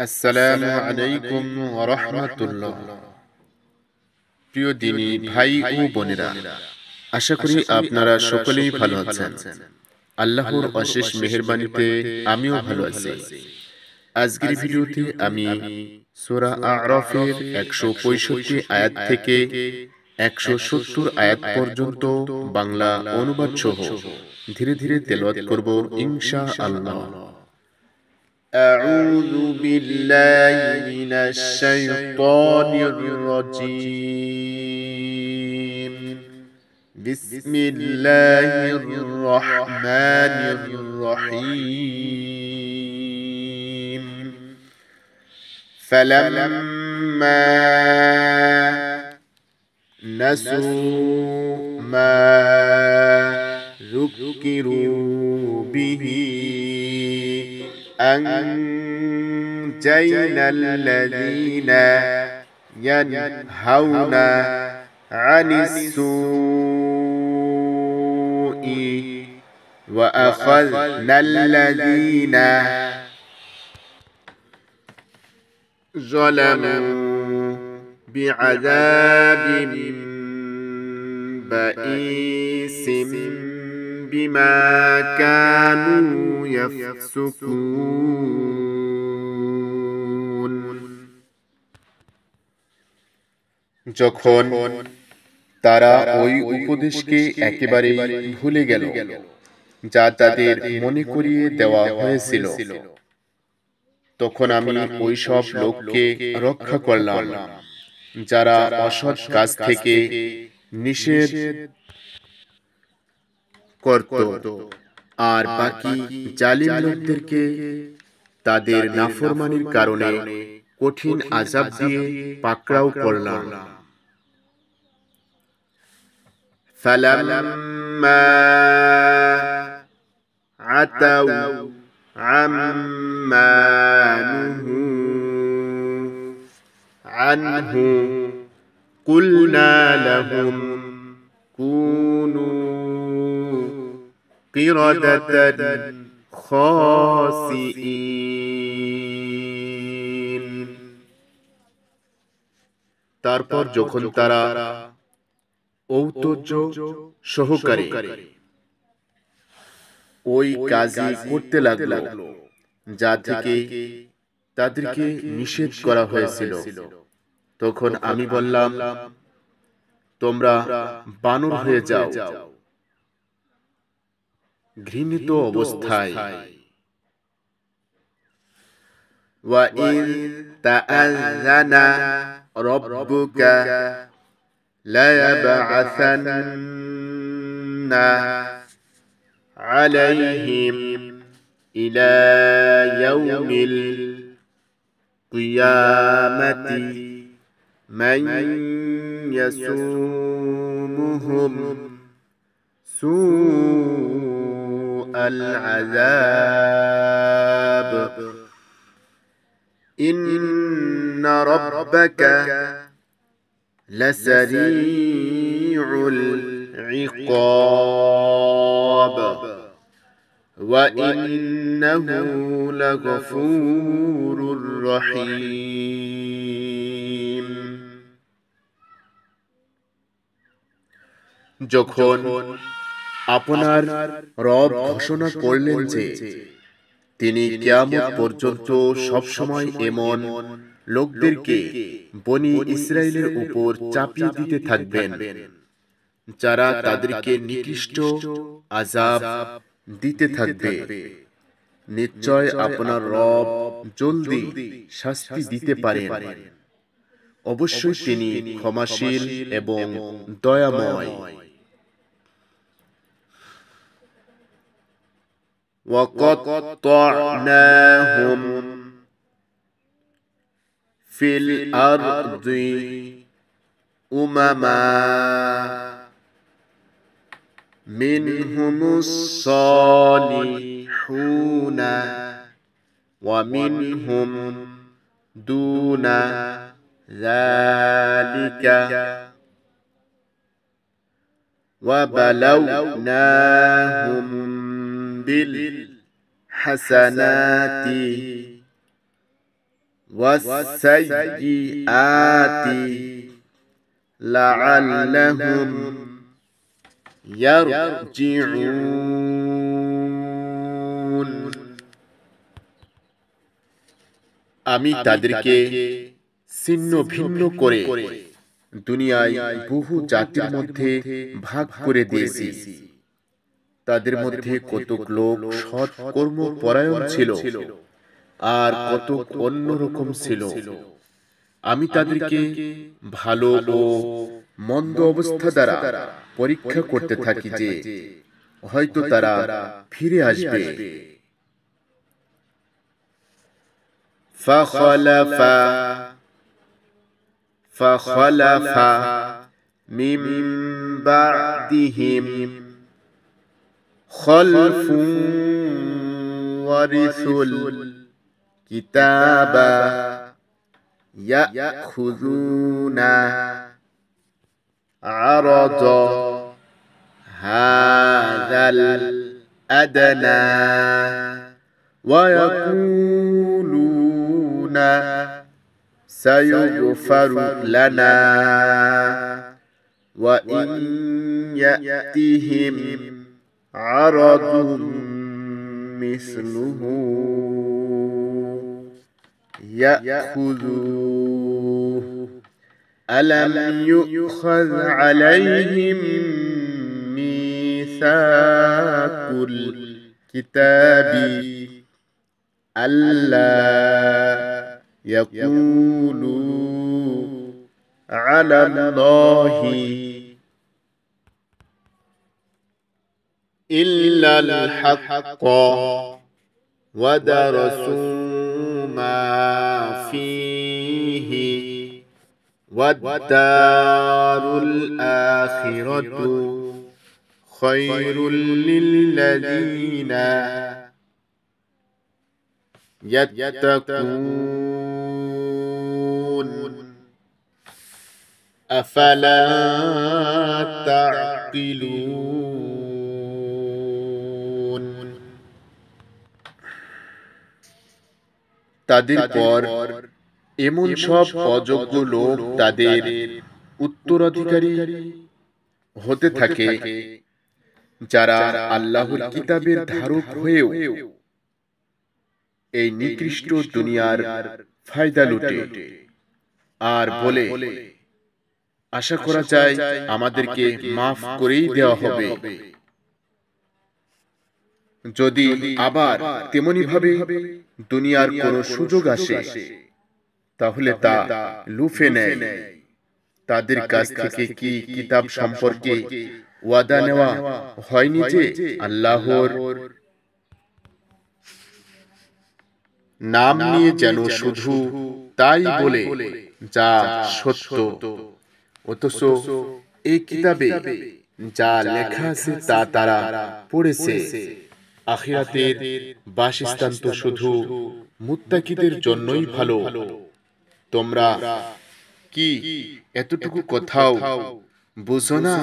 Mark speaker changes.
Speaker 1: আসসালামু আলাইকুম ওয়া রাহমাতুল্লাহ। প্রিয় দিনী ভাই ও বোনেরা, আশা করি আপনারা সকলেই ভালো আছেন। আল্লাহর অশেষ মেহেরবানিতে আমিও ভালো আছি। আজকের ভিডিওতে আমি সূরা আ'রাফের ১৬৫ আয়াত থেকে ১৭০ আয়াত পর্যন্ত বাংলা অনুবাদ সহ ধীরে ধীরে তেলাওয়াত করব ইনশাআল্লাহ। أعوذ بالله من الشيطان الرجيم. بسم الله الرحمن الرحيم. فلما نسوا ما ذكروا به أنجينا الذين ينهون عن السوء وأخذنا الذين ظلموا بعذاب بئيس بما كانوا يفسقون. যখন তারা ওই উপদেশকে একেবারে ভুলে গেল যা তাদের মনে করিয়ে দেওয়া হয়েছিল, তখন আমি ওই সব লোককে রক্ষা করলাম যারা অসৎ কাজ থেকে নিষেধ করত, আর বাকি জালিম লোকদেরকে তাদের নাফরমানির কারণে কঠিন আযাব দিয়ে পাকড়াও করলাম। ফালাম্মা আতাউ আম্মা নুহু আনহু কুলনা লাহুম কুনু কিরাদাতান খাসিইন। তারপর যখন তারা ঔদ্ধত্য সহকারে ওই কাজই করতে লাগলো যা থেকে তাদেরকে নিষেধ করা হয়েছিল, তখন আমি বললাম, তোমরা বানর হয়ে যাও ঘৃণিত অবস্থায়। ওয়া ইন তাআযানা রাব্বুকা লায়াবআসান্না আলাইহিম ইলা ইয়াউমিল কিয়ামাতি মান ইয়াসুমুহুম সুআল আযাব ইন্না রাব্বাকা লাসারিউল ইকাব ওয়া ইন্নাহু লাগফুরুর রহিম। যখন আপনার রব ঘোষণা করলেন যে তিনি কিয়ামত পর্যন্ত সবসময় এমন লোকদেরকে বনি ইসরাইলের উপর চাপিয়ে দিতে থাকবেন যারা তাদেরকে নিকৃষ্ট আযাব দিতে থাকবে, নিশ্চয় আপনার রব জলদি শাস্তি দিতে পারেন, অবশ্যই তিনি ক্ষমাশীল এবং দয়াময়। وَقَطَّعْنَاهُمْ فِي الْأَرْضِ أُمَمًا مِنْهُمُ الصَّالِحُونَ وَمِنْهُمْ دُونَ ذَلِكَ وَبَلَوْنَاهُمْ بالحسنات والسيئات لعلهم يرجعون আমি তাদেরকে ছিন্ন ভিন্ন করে দুনিয়ায় বহু জাতির মধ্যে ভাগ করে দিয়েছি। তাদের মধ্যে কতক লোক সৎ কর্ম পরায়ণ ছিল আর কতক অন্যরকম ছিল। আমি তাদেরকে ভালো ও মন্দ অবস্থা দ্বারা পরীক্ষা করতে থাকি যে হয়তো তারা ফিরে আসবে। فخلف من بعدهم خلف ورثوا الكتاب يأخذون عرض هذا الأدنى ويقولون سيغفر لنا وإن يأتهم عرض مثله يأخذوه ألم يؤخذ عليهم ميثاق الكتاب ألا يقولوا على الله إلا الحق ودرسوا ما فيه والدار الآخرة خير للذين يتقون أفلا تعقلون তাদের পর এমন সব অযোগ্য লোক তাদের উত্তরাধিকারী হতে থাকে যারা আল্লাহর কিতাবের ধারক হয়েও এই নিকৃষ্ট দুনিয়ার ফায়দা লুটে আর বলে আশা করা যায় আমাদেরকে মাফ করেই দেওয়া হবে। যদি আবার তেমনি ভাবে দুনিয়ার কোনো সুযোগ আসে তাহলে তা লুফে নেয়। তাদের কাছ থেকে কি কিতাব সম্পর্কে ওয়াদা নেওয়া হয়নি যে আল্লাহর নাম নিয়ে যেন শুধু তাই বলে যা সত্য, অথচ এই কিতাবে যা লেখা আছে তা তারা পড়েছে। আখিরাতের বাসস্থান তো শুধু মুত্তাকিদের জন্যই ভালো। তোমরা কি এতটুকু কথাও বুঝো না?